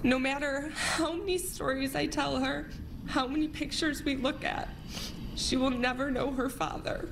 No matter how many stories I tell her, how many pictures we look at, she will never know her father.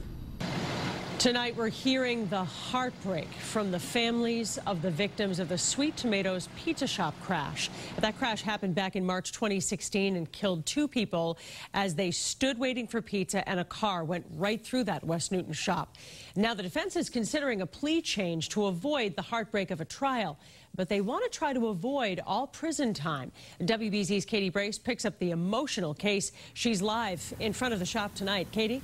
Tonight, we're hearing the heartbreak from the families of the victims of the Sweet Tomatoes pizza shop crash. That crash happened back in March 2016 and killed 2 people as they stood waiting for pizza and a car went right through that West Newton shop. Now, the defense is considering a plea change to avoid the heartbreak of a trial, but they want to try to avoid all prison time. WBZ's Katie Brace picks up the emotional case. She's live in front of the shop tonight. Katie?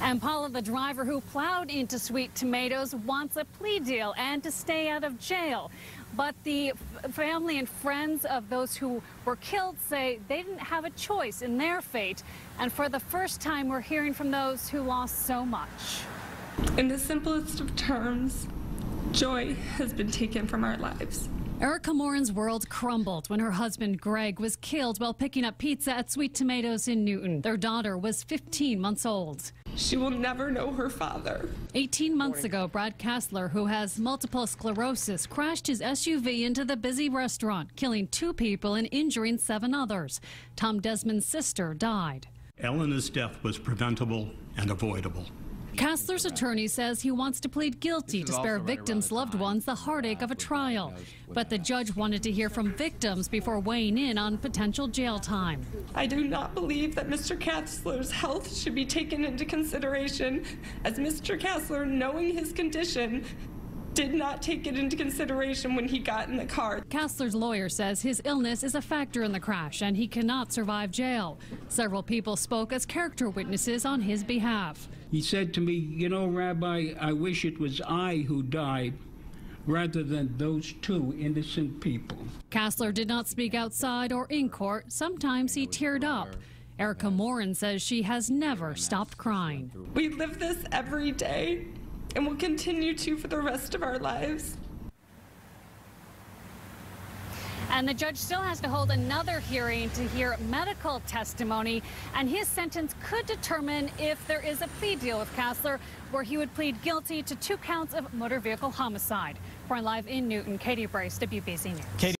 And Paula, the driver who plowed into Sweet Tomatoes, wants a plea deal and to stay out of jail. But the family and friends of those who were killed say they didn't have a choice in their fate. And for the first time, we're hearing from those who lost so much. In the simplest of terms, joy has been taken from our lives. Erica Morin's world crumbled when her husband Greg was killed while picking up pizza at Sweet Tomatoes in Newton. Their daughter was 15 months old. She will never know her father. 18 months ago, Brad Kassler, who has multiple sclerosis, crashed his SUV into the busy restaurant, killing 2 people and injuring 7 others. Tom Desmond's sister died. Elena's death was preventable and avoidable. Kassler's attorney says he wants to plead guilty to spare victims' loved ones the heartache of a trial. But the judge wanted to hear from victims before weighing in on potential jail time. I do not believe that Mr. Kassler's health should be taken into consideration, as Mr. Kassler, knowing his condition, did not take it into consideration when he got in the car. Kassler's lawyer says his illness is a factor in the crash and he cannot survive jail. Several people spoke as character witnesses on his behalf. He said to me, "You know, Rabbi, I wish it was I who died rather than those 2 innocent people." Kassler did not speak outside or in court. Sometimes he teared up. Erica Morin says she has never stopped crying. We live this every day and will continue to for the rest of our lives. And the judge still has to hold another hearing to hear medical testimony, and his sentence could determine if there is a plea deal with Kassler, where he would plead guilty to 2 counts of motor vehicle homicide. We're live in Newton. Katie Brace, WBZ News.